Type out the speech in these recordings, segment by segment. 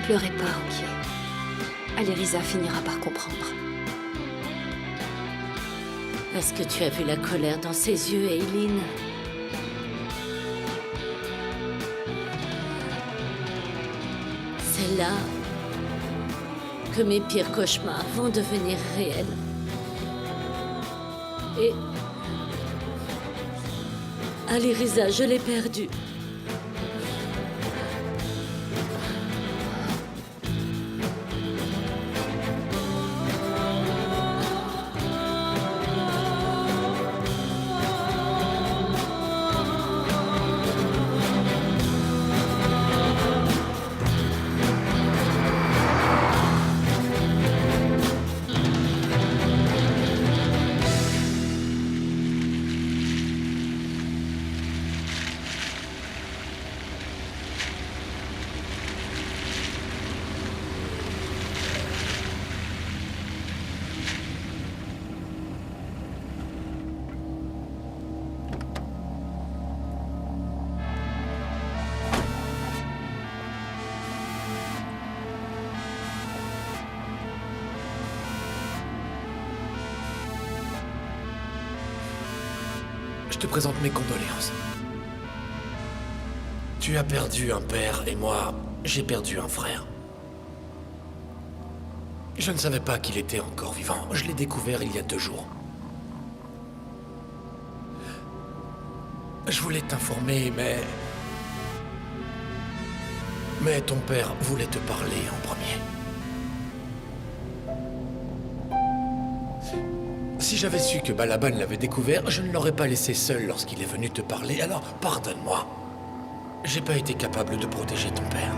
Pleurez pas, ok. Aliriza finira par comprendre. Est-ce que tu as vu la colère dans ses yeux, Eileen? C'est là que mes pires cauchemars vont devenir réels. Et... Aliriza, je l'ai perdue. Je te présente mes condoléances. Tu as perdu un père et moi, j'ai perdu un frère. Je ne savais pas qu'il était encore vivant. Je l'ai découvert il y a 2 jours. Je voulais t'informer, mais ton père voulait te parler en premier. Si j'avais su que Balaban l'avait découvert, je ne l'aurais pas laissé seul lorsqu'il est venu te parler, alors pardonne-moi. J'ai pas été capable de protéger ton père.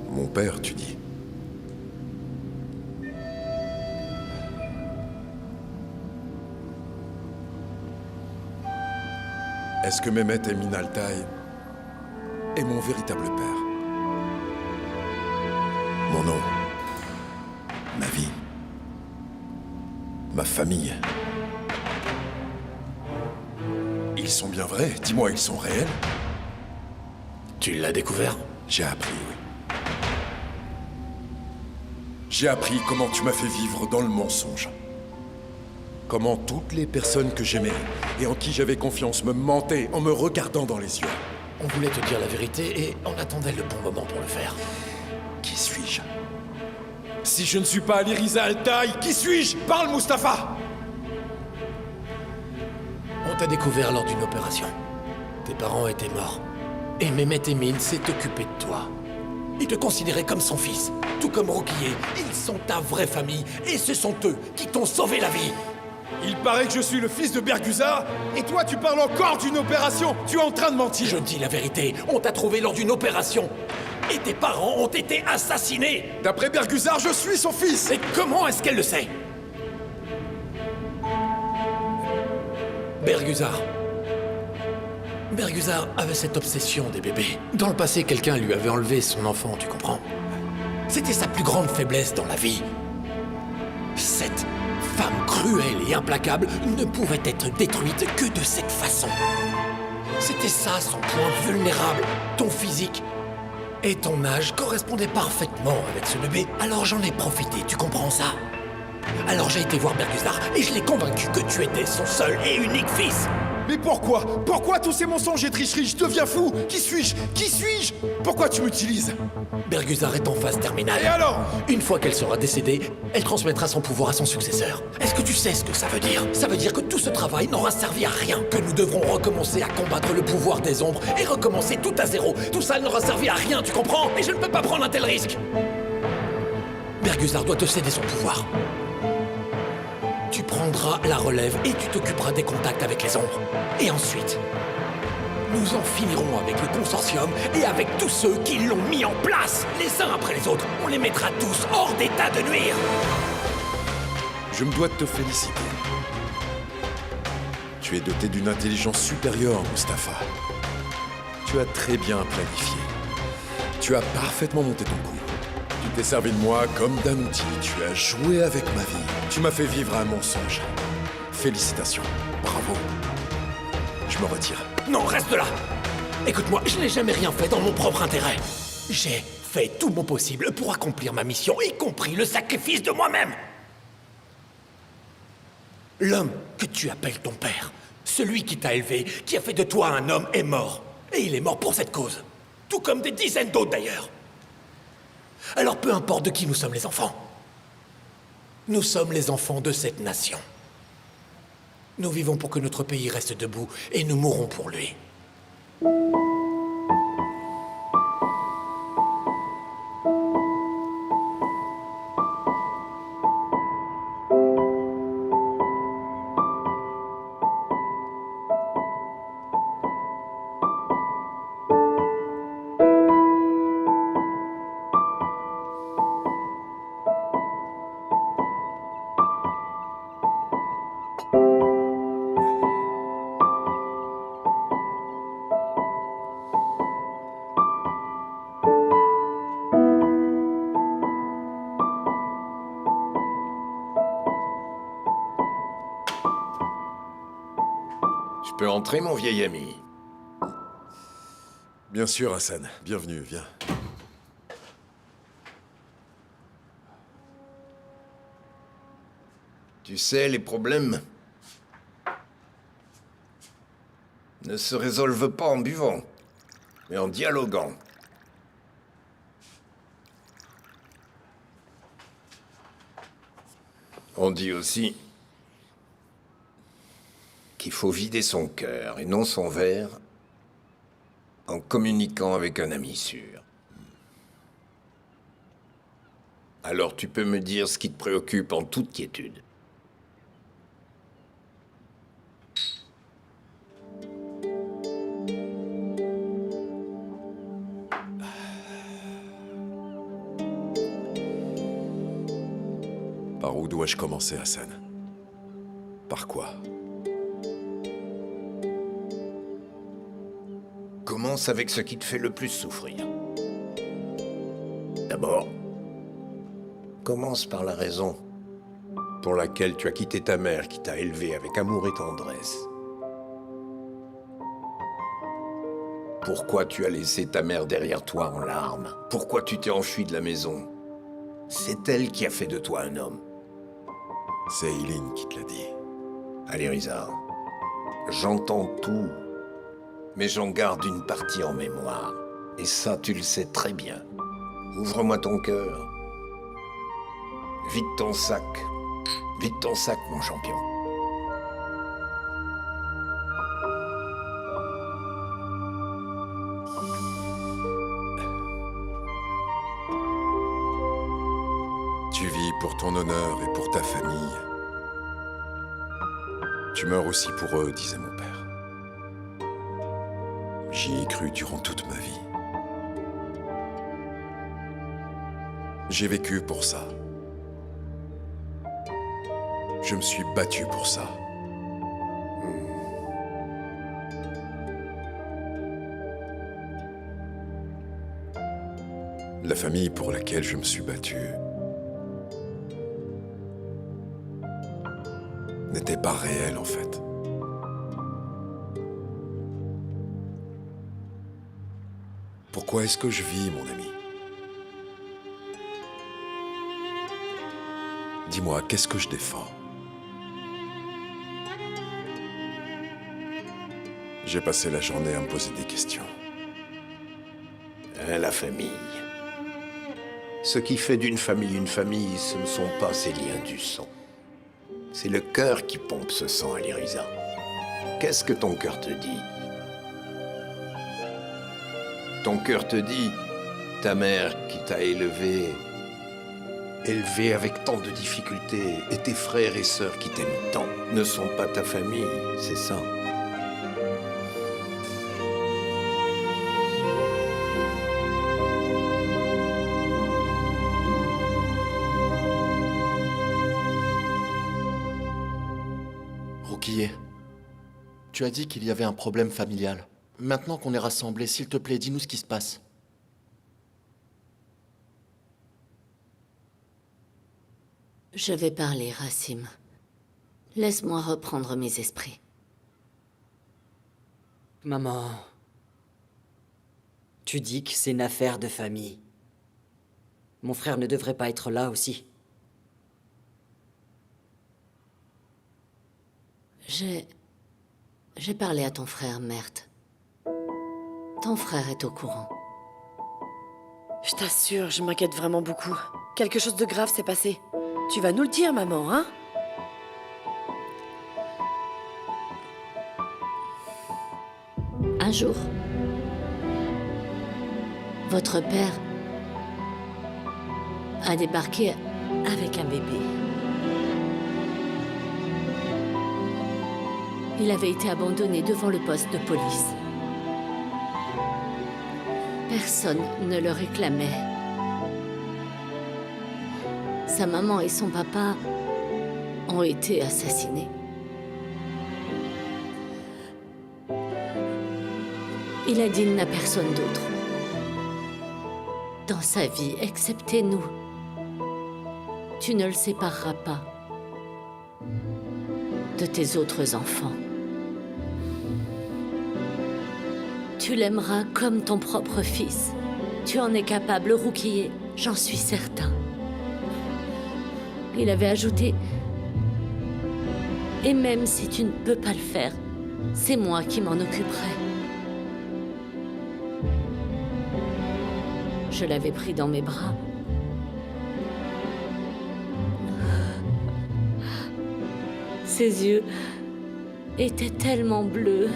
Mon père, tu dis? Est-ce que Mehmet Emin Altaï est mon véritable père? Mon nom, ma vie, ma famille. Ils sont bien vrais? Dis-moi, ils sont réels? Tu l'as découvert? J'ai appris, oui. J'ai appris comment tu m'as fait vivre dans le mensonge. Comment toutes les personnes que j'aimais et en qui j'avais confiance me mentaient en me regardant dans les yeux. On voulait te dire la vérité et on attendait le bon moment pour le faire. Qui suis-je? Si je ne suis pas Aliriza Altaï, qui suis-je? Parle, Mustapha! On t'a découvert lors d'une opération. Tes parents étaient morts. Et Mehmet Emin s'est occupé de toi. Il te considérait comme son fils, tout comme Rukiye. Ils sont ta vraie famille, et ce sont eux qui t'ont sauvé la vie. Il paraît que je suis le fils de Berguzar, et toi tu parles encore d'une opération! Tu es en train de mentir! Je dis la vérité, on t'a trouvé lors d'une opération. Et tes parents ont été assassinés. D'après Berguzar, je suis son fils! Et comment est-ce qu'elle le sait? Berguzar avait cette obsession des bébés. Dans le passé, quelqu'un lui avait enlevé son enfant, tu comprends? C'était sa plus grande faiblesse dans la vie. Cette femme cruelle et implacable ne pouvait être détruite que de cette façon. C'était ça son point vulnérable, ton physique. Et ton âge correspondait parfaitement avec ce bébé. Alors j'en ai profité, tu comprends ça? Alors j'ai été voir Berguzar et je l'ai convaincu que tu étais son seul et unique fils. Mais pourquoi? Pourquoi tous ces mensonges et tricheries? Je deviens fou! Qui suis-je? Qui suis-je? Pourquoi tu m'utilises? Berguzar est en phase terminale. Et alors? Une fois qu'elle sera décédée, elle transmettra son pouvoir à son successeur. Est-ce que tu sais ce que ça veut dire? Ça veut dire que tout ce travail n'aura servi à rien, que nous devrons recommencer à combattre le pouvoir des ombres et recommencer tout à zéro. Tout ça n'aura servi à rien, tu comprends? Et je ne peux pas prendre un tel risque. Berguzar doit te céder son pouvoir. Tu prendras la relève et tu t'occuperas des contacts avec les ombres. Et ensuite, nous en finirons avec le consortium et avec tous ceux qui l'ont mis en place. Les uns après les autres, on les mettra tous hors d'état de nuire. Je me dois de te féliciter. Tu es doté d'une intelligence supérieure, Mustapha. Tu as très bien planifié. Tu as parfaitement monté ton coup. Tu t'es servi de moi comme d'un outil. Tu as joué avec ma vie. Tu m'as fait vivre un mensonge. Félicitations. Bravo. Je me retire. Non, reste là. Écoute-moi, je n'ai jamais rien fait dans mon propre intérêt. J'ai fait tout mon possible pour accomplir ma mission, y compris le sacrifice de moi-même. L'homme que tu appelles ton père, celui qui t'a élevé, qui a fait de toi un homme, est mort. Et il est mort pour cette cause. Tout comme des dizaines d'autres d'ailleurs. Alors peu importe de qui nous sommes les enfants. Nous sommes les enfants de cette nation. Nous vivons pour que notre pays reste debout et nous mourrons pour lui. Je peux entrer, mon vieil ami? Bien sûr, Hassan. Bienvenue, viens. Tu sais, les problèmes ne se résolvent pas en buvant, mais en dialoguant. On dit aussi qu'il faut vider son cœur et non son verre en communiquant avec un ami sûr. Alors tu peux me dire ce qui te préoccupe en toute quiétude. Par où dois-je commencer, Hassan? Par quoi? Commence avec ce qui te fait le plus souffrir. D'abord, commence par la raison pour laquelle tu as quitté ta mère qui t'a élevé avec amour et tendresse. Pourquoi tu as laissé ta mère derrière toi en larmes? Pourquoi tu t'es enfui de la maison? C'est elle qui a fait de toi un homme. C'est Eileen qui te l'a dit. Allez, Riza, j'entends tout, mais j'en garde une partie en mémoire. Et ça, tu le sais très bien. Ouvre-moi ton cœur. Vide ton sac. Vide ton sac, mon champion. Tu vis pour ton honneur et pour ta famille. Tu meurs aussi pour eux, disait mon père. J'y ai cru durant toute ma vie. J'ai vécu pour ça. Je me suis battu pour ça. La famille pour laquelle je me suis battu n'était pas réelle, en fait. Pourquoi est-ce que je vis, mon ami? Dis-moi, qu'est-ce que je défends? J'ai passé la journée à me poser des questions. La famille. Ce qui fait d'une famille une famille, ce ne sont pas ses liens du sang. C'est le cœur qui pompe ce sang, Aliriza. Qu'est-ce que ton cœur te dit? Ton cœur te dit, ta mère qui t'a élevé avec tant de difficultés, et tes frères et sœurs qui t'aiment tant, ne sont pas ta famille, c'est ça. Rouquier, tu as dit qu'il y avait un problème familial. Maintenant qu'on est rassemblés, s'il te plaît, dis-nous ce qui se passe. Je vais parler, Rassim. Laisse-moi reprendre mes esprits. Maman, tu dis que c'est une affaire de famille. Mon frère ne devrait pas être là aussi. J'ai parlé à ton frère, Mert. Ton frère est au courant. Je t'assure, je m'inquiète vraiment beaucoup. Quelque chose de grave s'est passé. Tu vas nous le dire, maman, hein? Un jour, votre père a débarqué avec un bébé. Il avait été abandonné devant le poste de police. Personne ne le réclamait. Sa maman et son papa ont été assassinés. Il a dit à personne d'autre. Dans sa vie, excepté nous. Tu ne le sépareras pas de tes autres enfants. Tu l'aimeras comme ton propre fils. Tu en es capable, Rouquier, j'en suis certain. Il avait ajouté « Et même si tu ne peux pas le faire, c'est moi qui m'en occuperai. » Je l'avais pris dans mes bras. Ses yeux étaient tellement bleus.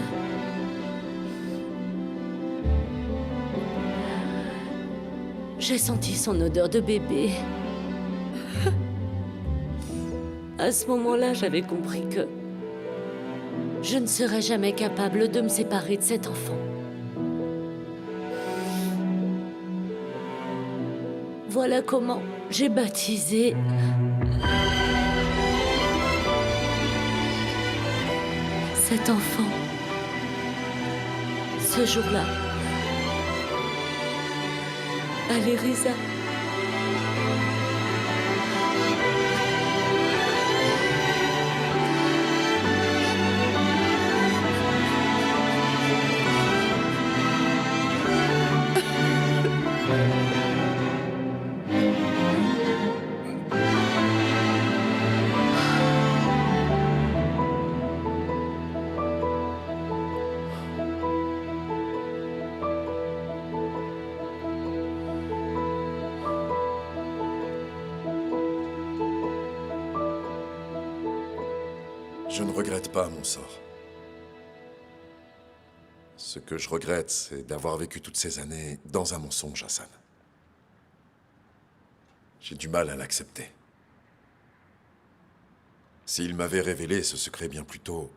J'ai senti son odeur de bébé. À ce moment-là, j'avais compris que je ne serais jamais capable de me séparer de cet enfant. Voilà comment j'ai baptisé cet enfant. Ce jour-là, Alireza. Je ne regrette pas mon sort. Ce que je regrette, c'est d'avoir vécu toutes ces années dans un mensonge, Hassan. J'ai du mal à l'accepter. S'il m'avait révélé ce secret bien plus tôt,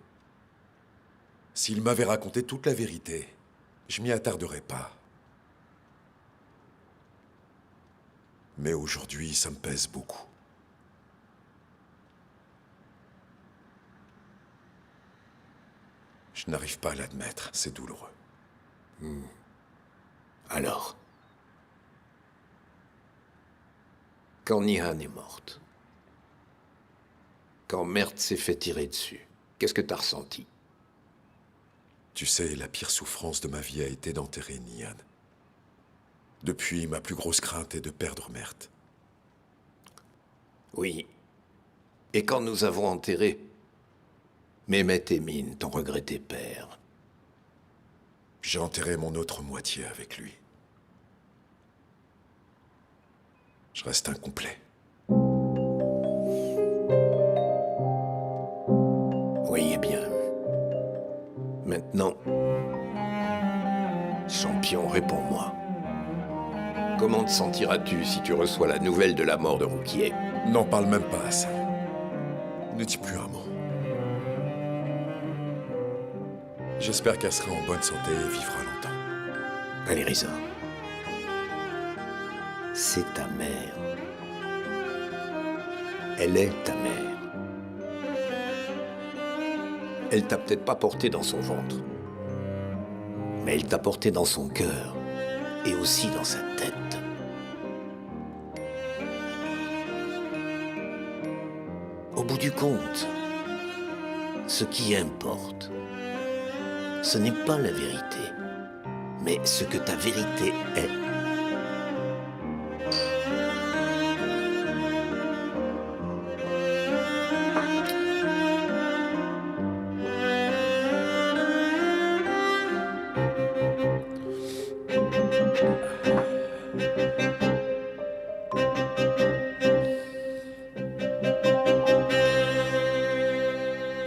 s'il m'avait raconté toute la vérité, je m'y attarderais pas. Mais aujourd'hui, ça me pèse beaucoup. Je n'arrive pas à l'admettre, c'est douloureux. Alors, quand Nihan est morte, quand Mert s'est fait tirer dessus, qu'est-ce que t'as ressenti? Tu sais, la pire souffrance de ma vie a été d'enterrer Nihan. Depuis, ma plus grosse crainte est de perdre Mert. Oui. Et quand nous avons enterré Mehmet et Mine, ton regretté père, J'ai enterré mon autre moitié avec lui. Je reste incomplet. voyez bien. Maintenant, champion, réponds-moi. Comment te sentiras-tu si tu reçois la nouvelle de la mort de Rouquier? N'en parle même pas, Hassan. Ne dis plus un mot. J'espère qu'elle sera en bonne santé et vivra longtemps. Alireza, c'est ta mère. Elle est ta mère. Elle t'a peut-être pas porté dans son ventre, mais elle t'a porté dans son cœur et aussi dans sa tête. Au bout du compte, ce qui importe, ce n'est pas la vérité, mais ce que ta vérité est.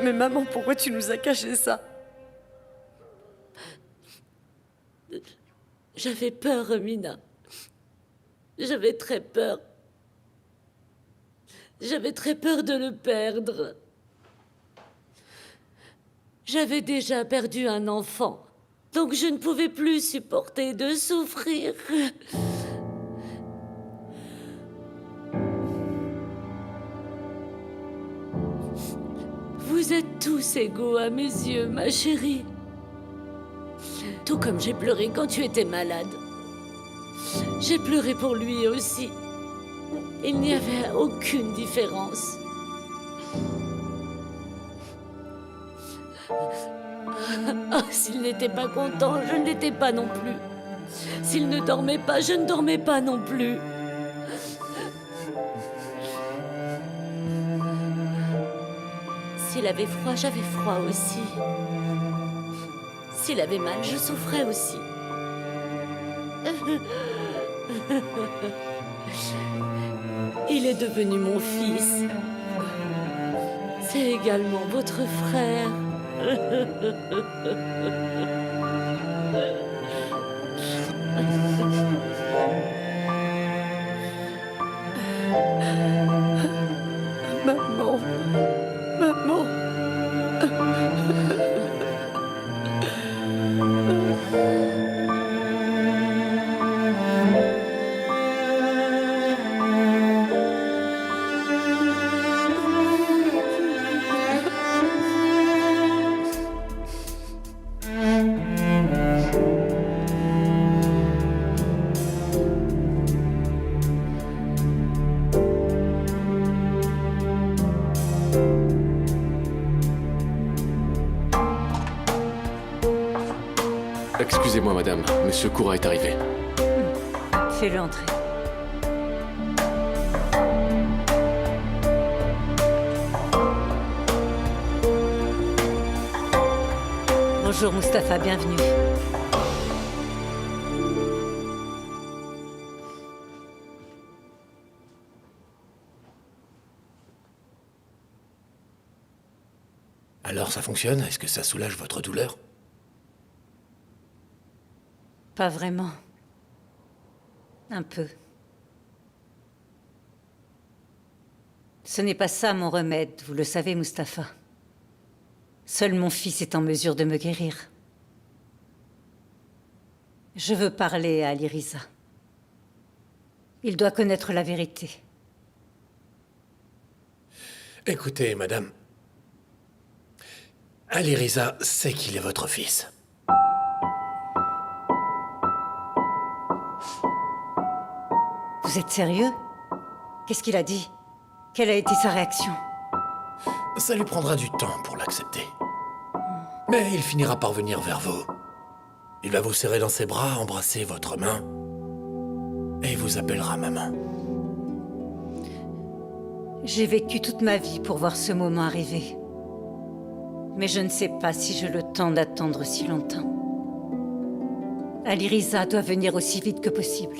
Mais maman, pourquoi tu nous as caché ça? J'avais peur, Romina. J'avais très peur. J'avais très peur de le perdre. J'avais déjà perdu un enfant, donc je ne pouvais plus supporter de souffrir. Vous êtes tous égaux à mes yeux, ma chérie. Tout comme j'ai pleuré quand tu étais malade. J'ai pleuré pour lui aussi. Il n'y avait aucune différence. Oh, s'il n'était pas content, je ne l'étais pas non plus. S'il ne dormait pas, je ne dormais pas non plus. S'il avait froid, j'avais froid aussi. S'il avait mal, je souffrais aussi. Il est devenu mon fils. C'est également votre frère. Maman. Maman. Excusez-moi, madame. Monsieur Koura est arrivé. Fais-le entrer. Bonjour Mustapha, bienvenue. Alors ça fonctionne? Est-ce que ça soulage votre douleur? Pas vraiment. Un peu. Ce n'est pas ça mon remède, vous le savez, Mustapha. Seul mon fils est en mesure de me guérir. Je veux parler à Ali Riza. Il doit connaître la vérité. Écoutez, madame. Ali Riza sait qu'il est votre fils. Vous êtes sérieux? Qu'est-ce qu'il a dit? Quelle a été sa réaction? Ça lui prendra du temps pour l'accepter. Mais il finira par venir vers vous. Il va vous serrer dans ses bras, embrasser votre main, et il vous appellera maman. J'ai vécu toute ma vie pour voir ce moment arriver. Mais je ne sais pas si j'ai le temps d'attendre si longtemps. Ali Riza doit venir aussi vite que possible.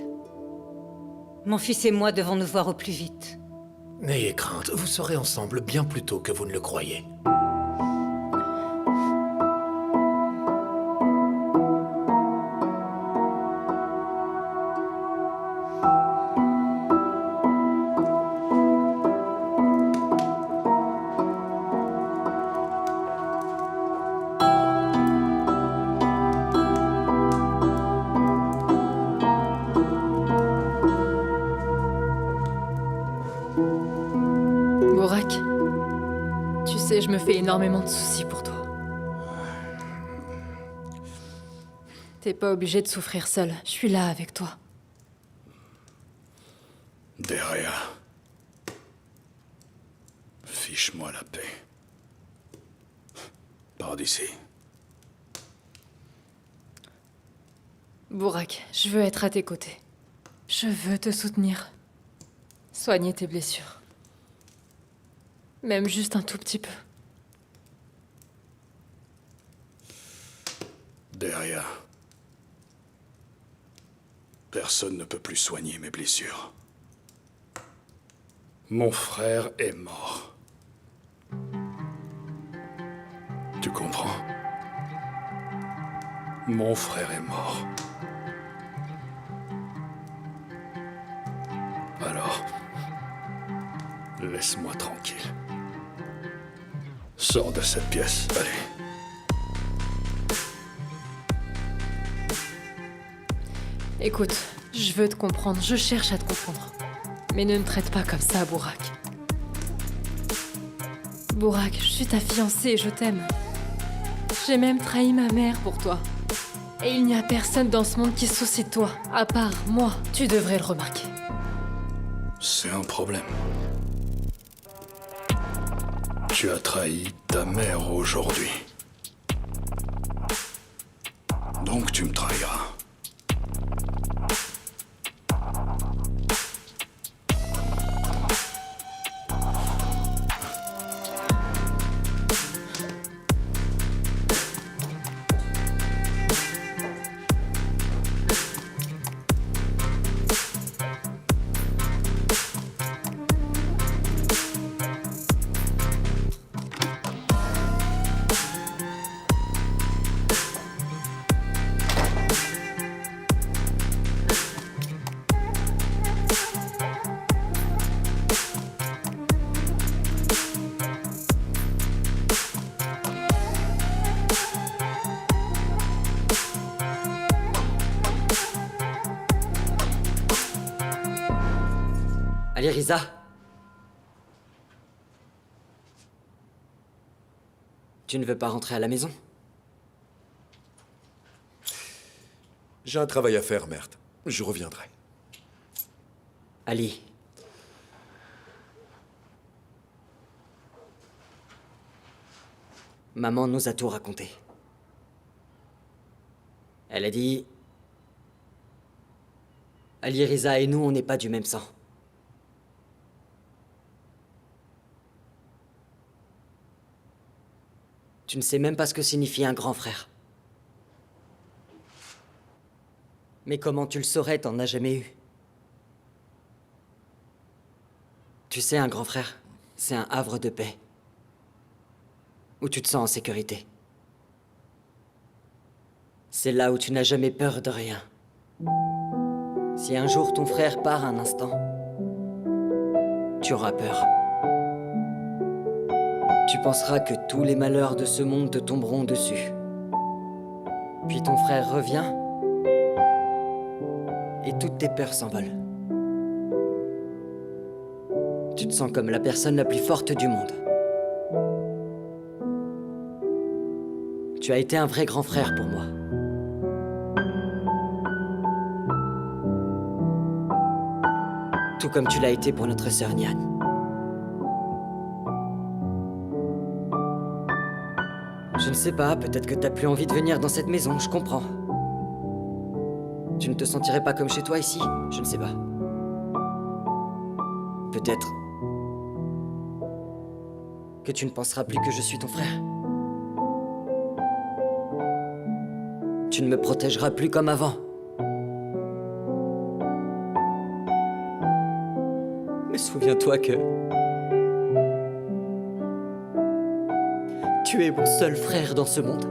Mon fils et moi devons nous voir au plus vite. N'ayez crainte, vous serez ensemble bien plus tôt que vous ne le croyez. Bourak, tu sais, je me fais énormément de soucis pour toi. T'es pas obligé de souffrir seul. Je suis là avec toi. Deria. Fiche-moi la paix. Pars d'ici. Bourak, je veux être à tes côtés. Je veux te soutenir. Soigner tes blessures. Même juste un tout petit peu. Derrière. Personne ne peut plus soigner mes blessures. Mon frère est mort. Tu comprends? Mon frère est mort. Alors, laisse-moi tranquille. Sors de cette pièce, allez. Écoute, je veux te comprendre, je cherche à te comprendre. Mais ne me traite pas comme ça, Bourak. Bourak, je suis ta fiancée et je t'aime. J'ai même trahi ma mère pour toi. Et il n'y a personne dans ce monde qui se soucie de toi, à part moi. Tu devrais le remarquer. C'est un problème. Tu as trahi ta mère aujourd'hui. Donc tu me trahiras. Allez, Riza. Tu ne veux pas rentrer à la maison? J'ai un travail à faire, Mert. Je reviendrai. Ali. Maman nous a tout raconté. Elle a dit... Ali Riza et nous, on n'est pas du même sang. Tu ne sais même pas ce que signifie un grand frère. Mais comment tu le saurais, t'en as jamais eu. Tu sais, un grand frère, c'est un havre de paix. Où tu te sens en sécurité. C'est là où tu n'as jamais peur de rien. Si un jour ton frère part un instant, tu auras peur. Tu penseras que tous les malheurs de ce monde te tomberont dessus. Puis ton frère revient, et toutes tes peurs s'envolent. Tu te sens comme la personne la plus forte du monde. Tu as été un vrai grand frère pour moi. Tout comme tu l'as été pour notre sœur Nian. Je ne sais pas, peut-être que t'as plus envie de venir dans cette maison, je comprends. Tu ne te sentirais pas comme chez toi ici? Je ne sais pas. Peut-être que tu ne penseras plus que je suis ton frère. Tu ne me protégeras plus comme avant. Mais souviens-toi que... tu es mon seul frère dans ce monde.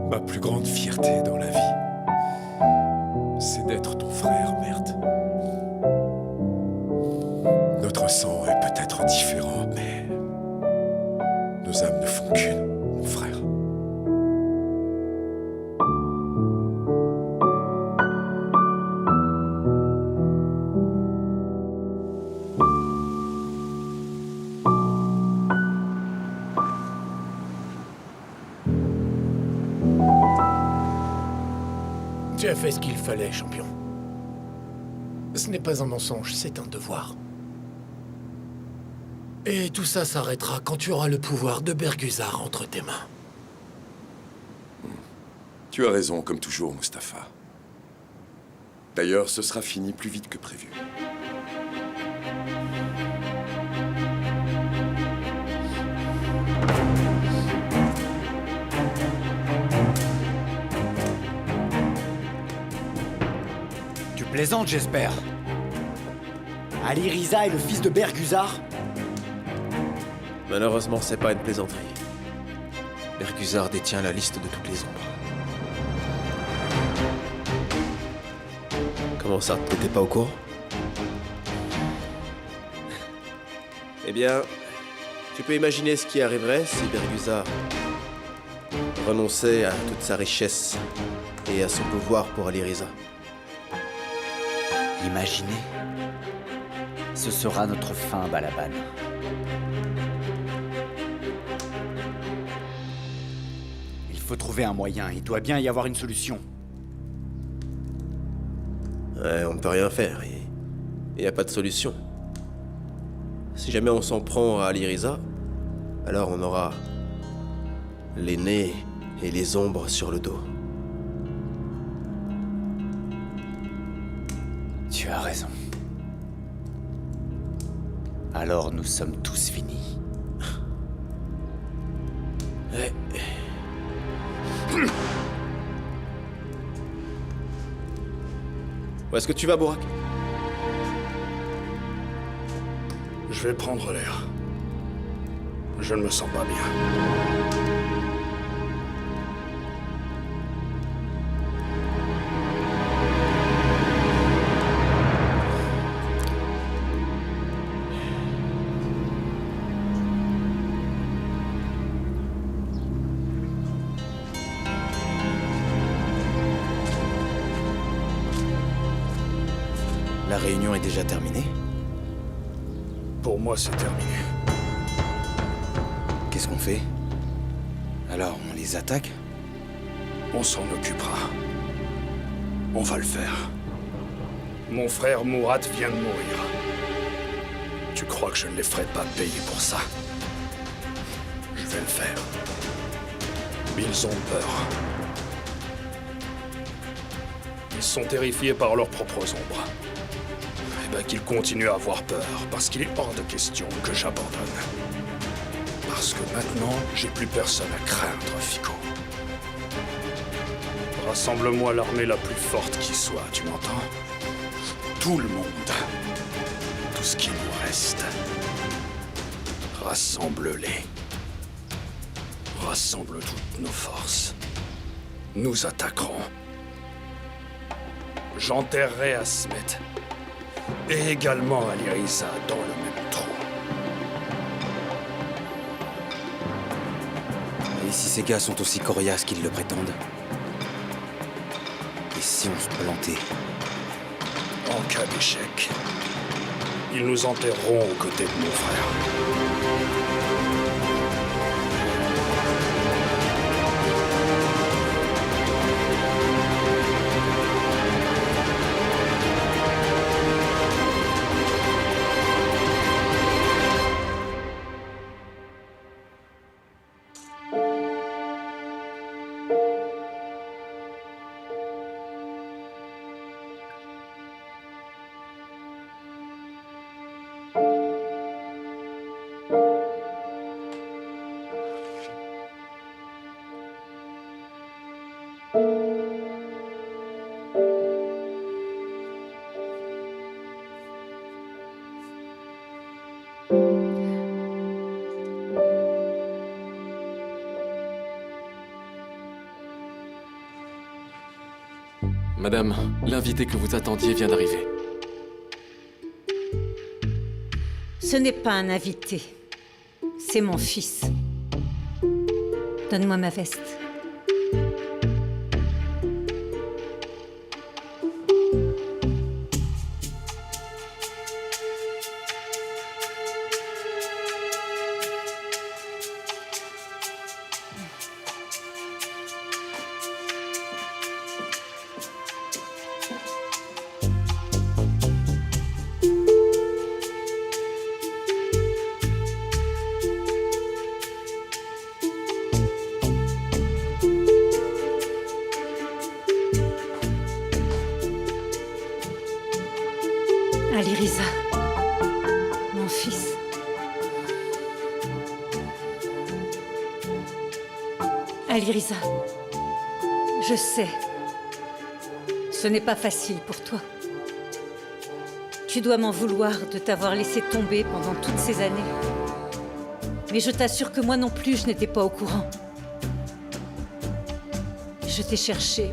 Ma plus grande fierté dans la vie, c'est d'être ton frère, Mert. Notre sang est peut-être différent, mais nos âmes ne font qu'une, mon frère. Tu as fait ce qu'il fallait, champion. Ce n'est pas un mensonge, c'est un devoir. Et tout ça s'arrêtera quand tu auras le pouvoir de Bergusar entre tes mains. Tu as raison, comme toujours, Mustapha. D'ailleurs, ce sera fini plus vite que prévu. Tu plaisantes, j'espère. Ali Riza est le fils de Bergusar? Malheureusement, c'est pas une plaisanterie. Bergusar détient la liste de toutes les ombres. Comment ça, t'étais pas au courant? Eh bien, tu peux imaginer ce qui arriverait si Bergusar renonçait à toute sa richesse et à son pouvoir pour Ali Riza. Imaginez. Ce sera notre fin, Balaban. Il faut trouver un moyen. Il doit bien y avoir une solution. Ouais, on ne peut rien faire. Il n'y a pas de solution. Si jamais on s'en prend à Ali Riza, alors on aura les nez et les ombres sur le dos. Tu as raison. Alors nous sommes tous finis. Ouais. Où est-ce que tu vas, Bourak? Je vais prendre l'air. Je ne me sens pas bien. La réunion est déjà terminée? Pour moi, c'est terminé. Qu'est-ce qu'on fait? Alors, on les attaque? On s'en occupera. On va le faire. Mon frère Murat vient de mourir. Tu crois que je ne les ferai pas payer pour ça? Je vais le faire. Ils ont peur. Ils sont terrifiés par leurs propres ombres. Eh ben qu'ils continuent à avoir peur, parce qu'il est hors de question que j'abandonne. Parce que maintenant, j'ai plus personne à craindre, Fico. Rassemble-moi l'armée la plus forte qui soit, tu m'entends? Tout le monde. Tout ce qui nous reste. Rassemble-les. Rassemble toutes nos forces. Nous attaquerons. J'enterrerai Asmet. Et également Ali Riza dans le même trou. Et si ces gars sont aussi coriaces qu'ils le prétendent? Et si on se plantait? En cas d'échec, ils nous enterreront aux côtés de mon frère. Madame, l'invité que vous attendiez vient d'arriver. Ce n'est pas un invité. C'est mon fils. Donne-moi ma veste. Aliriza, mon fils. Aliriza, je sais, ce n'est pas facile pour toi. Tu dois m'en vouloir de t'avoir laissé tomber pendant toutes ces années. Mais je t'assure que moi non plus, je n'étais pas au courant. Je t'ai cherché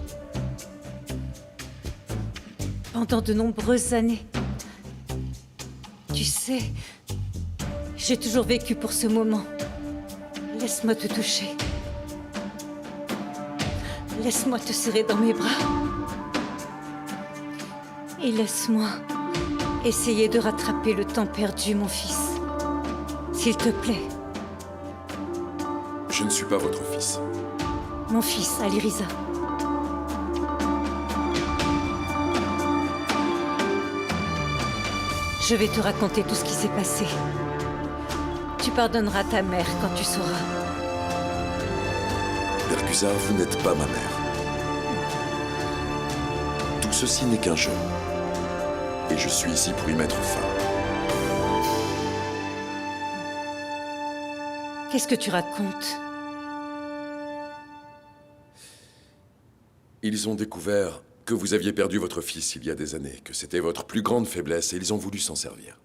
pendant de nombreuses années. Tu sais, j'ai toujours vécu pour ce moment. Laisse-moi te toucher. Laisse-moi te serrer dans mes bras. Et laisse-moi essayer de rattraper le temps perdu, mon fils. S'il te plaît. Je ne suis pas votre fils. Mon fils, Aliriza. Je vais te raconter tout ce qui s'est passé. Tu pardonneras ta mère quand tu sauras. Bergusa, vous n'êtes pas ma mère. Tout ceci n'est qu'un jeu. Et je suis ici pour y mettre fin. Qu'est-ce que tu racontes? Ils ont découvert que vous aviez perdu votre fils il y a des années, que c'était votre plus grande faiblesse et ils ont voulu s'en servir.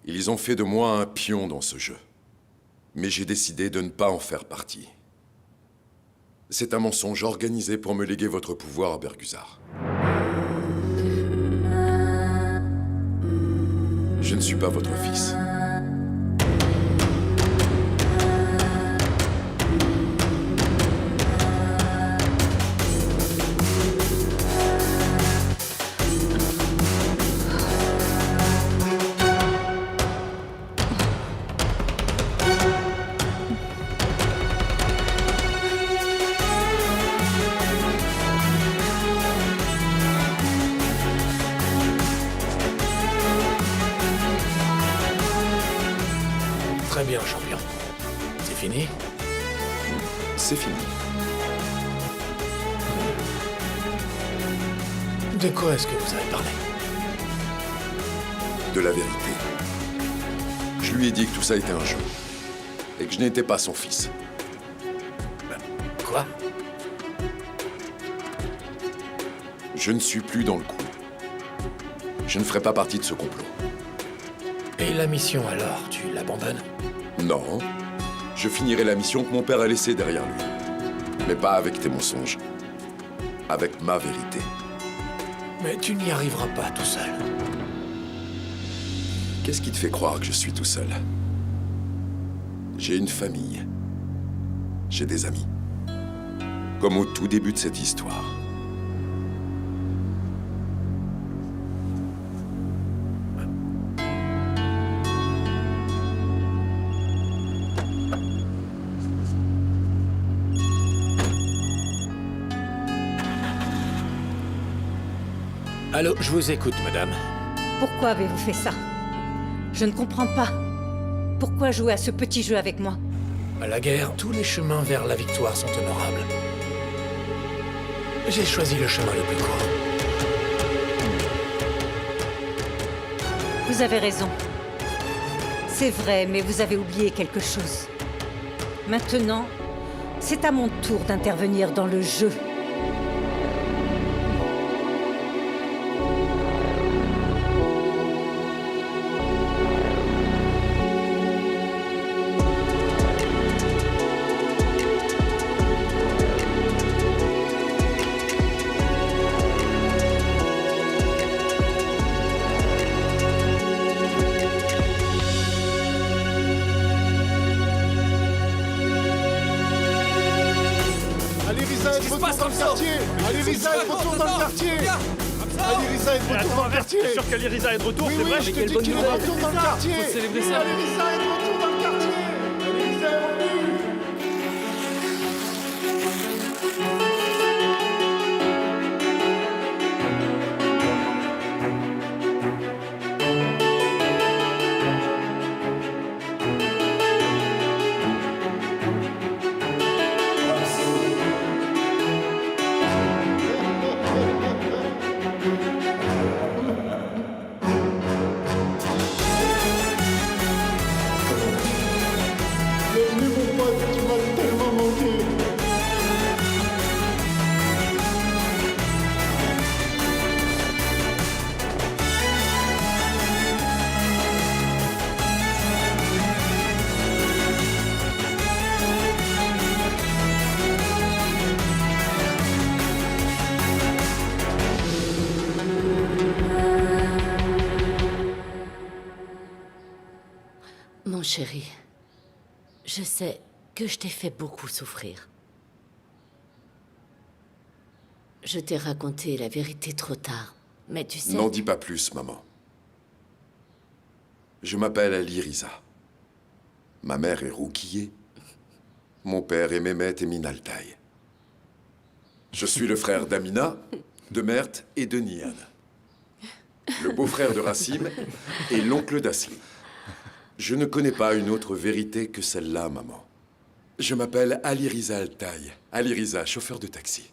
Ils ont fait de moi un pion dans ce jeu. Mais j'ai décidé de ne pas en faire partie. C'est un mensonge organisé pour me léguer votre pouvoir à Bergusar. Je ne suis pas votre fils. Très bien, champion. C'est fini? C'est fini. De quoi est-ce que vous avez parlé? De la vérité. Je lui ai dit que tout ça était un jeu. Et que je n'étais pas son fils. Quoi? Je ne suis plus dans le coup. Je ne ferai pas partie de ce complot. Et la mission alors, tu l'abandonnes? Non. Je finirai la mission que mon père a laissée derrière lui. Mais pas avec tes mensonges. Avec ma vérité. Mais tu n'y arriveras pas tout seul. Qu'est-ce qui te fait croire que je suis tout seul? J'ai une famille. J'ai des amis. Comme au tout début de cette histoire. Allô, je vous écoute, madame. Pourquoi avez-vous fait ça? Je ne comprends pas. Pourquoi jouer à ce petit jeu avec moi? À la guerre, tous les chemins vers la victoire sont honorables. J'ai choisi le chemin le plus court. Vous avez raison. C'est vrai, mais vous avez oublié quelque chose. Maintenant, c'est à mon tour d'intervenir dans le jeu. Aliriza est de retour dans le quartier. Aliriza est de retour dans le quartier. Aliriza est de retour dans le quartier. T'es sûr qu'Aliriza est de retour? Oui, C'est oui, vrai, je mais te quelle dis bonne qu'il est de nouvelle. retour dans le quartier. Faut célébrer Oui, ça. Aliriza est de retour dans le quartier. Aliriza est revenue. chéri. Je sais que je t'ai fait beaucoup souffrir. Je t'ai raconté la vérité trop tard, mais tu sais... N'en dis pas plus, maman. Je m'appelle Aliriza. Ma mère est Roukiye. Mon père est Mehmet et Minaltaï. Je suis le frère d'Amina, de Mert et de Nihan. Le beau-frère de Rassim et l'oncle d'Asli. Je ne connais pas une autre vérité que celle-là, maman. Je m'appelle Aliriza Altaï. Aliriza, chauffeur de taxi.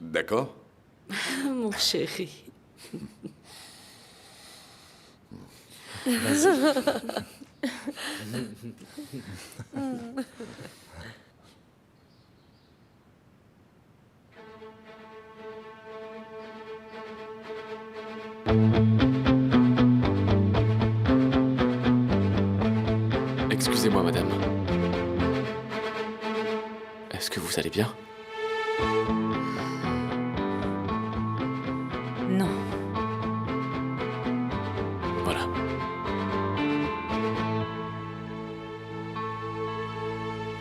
D'accord? Mon chéri. Excusez-moi, madame. Est-ce que vous allez bien? Non. Voilà.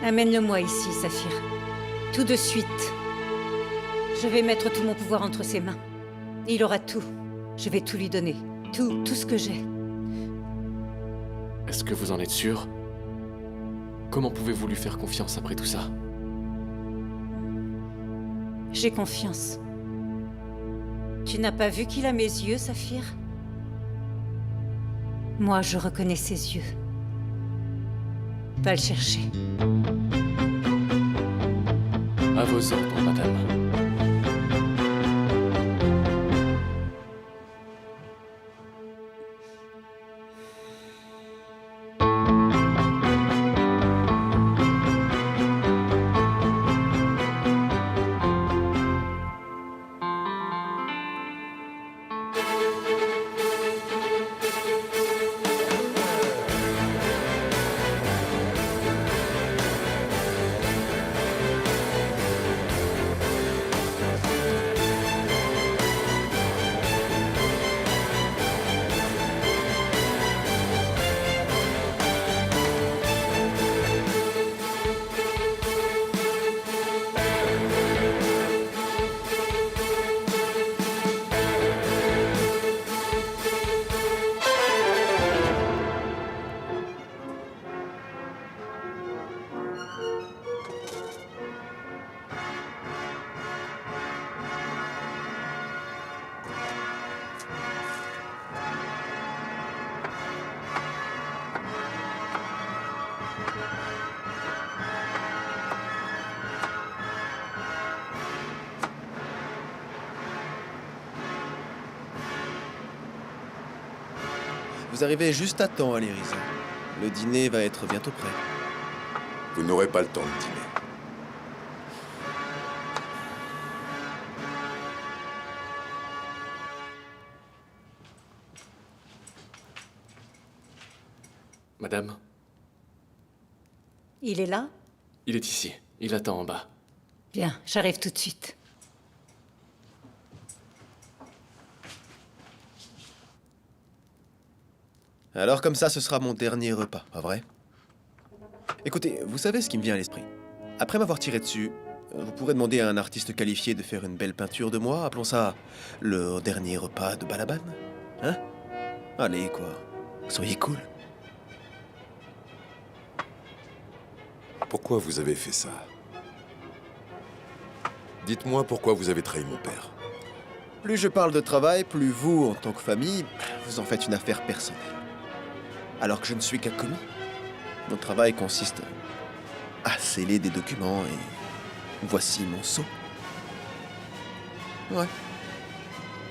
Amène-le-moi ici, Saphir. Tout de suite. Je vais mettre tout mon pouvoir entre ses mains. Il aura tout. Je vais tout lui donner. Tout ce que j'ai. Est-ce que vous en êtes sûr? Comment pouvez-vous lui faire confiance après tout ça? J'ai confiance. Tu n'as pas vu qu'il a mes yeux, Saphir? Moi, je reconnais ses yeux. Va le chercher. À vos ordres, madame. Vous arrivez juste à temps, Aliriza. Le dîner va être bientôt prêt. Vous n'aurez pas le temps de dîner. Madame, Il est là? il est ici. Il attend en bas. Bien, j'arrive tout de suite. Alors comme ça, ce sera mon dernier repas, pas vrai? Écoutez, vous savez ce qui me vient à l'esprit? Après m'avoir tiré dessus, vous pourrez demander à un artiste qualifié de faire une belle peinture de moi, appelons ça le dernier repas de Balaban. Hein? Allez, quoi. Soyez cool. Pourquoi vous avez fait ça? Dites-moi pourquoi vous avez trahi mon père. Plus je parle de travail, plus vous, en tant que famille, vous en faites une affaire personnelle. Alors que je ne suis qu'un commis. Mon travail consiste à sceller des documents et voici mon sceau. Ouais.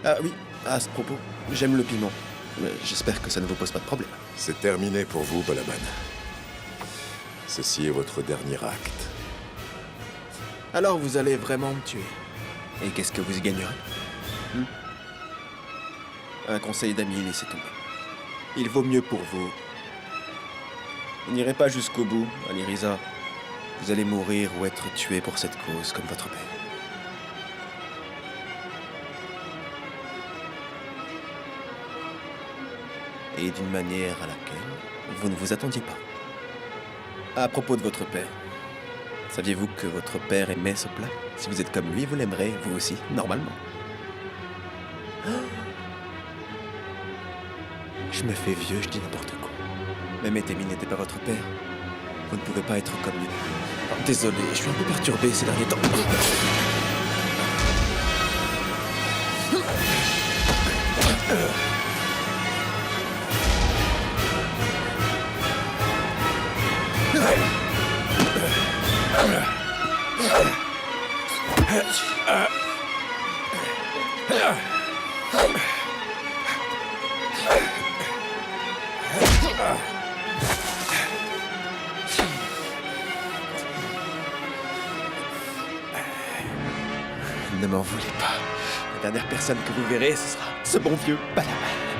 Ah oui, à ce propos, j'aime le piment. Mais j'espère que ça ne vous pose pas de problème. C'est terminé pour vous, Balaban. Ceci est votre dernier acte. Alors vous allez vraiment me tuer. Et qu'est-ce que vous y gagnerez? Un conseil d'ami, laissez tomber. Il vaut mieux pour vous. Vous n'irez pas jusqu'au bout, Aliriza. Vous allez mourir ou être tué pour cette cause, comme votre père. Et d'une manière à laquelle vous ne vous attendiez pas. À propos de votre père, saviez-vous que votre père aimait ce plat? Si vous êtes comme lui, vous l'aimerez, vous aussi, normalement. Je me fais vieux, je dis n'importe quoi. Même Etemi n'était pas votre père. Vous ne pouvez pas être comme lui. Oh, désolé, je suis un peu perturbé ces derniers temps. Ne m'en voulez pas. La dernière personne que vous verrez, ce sera ce bon vieux Palamal.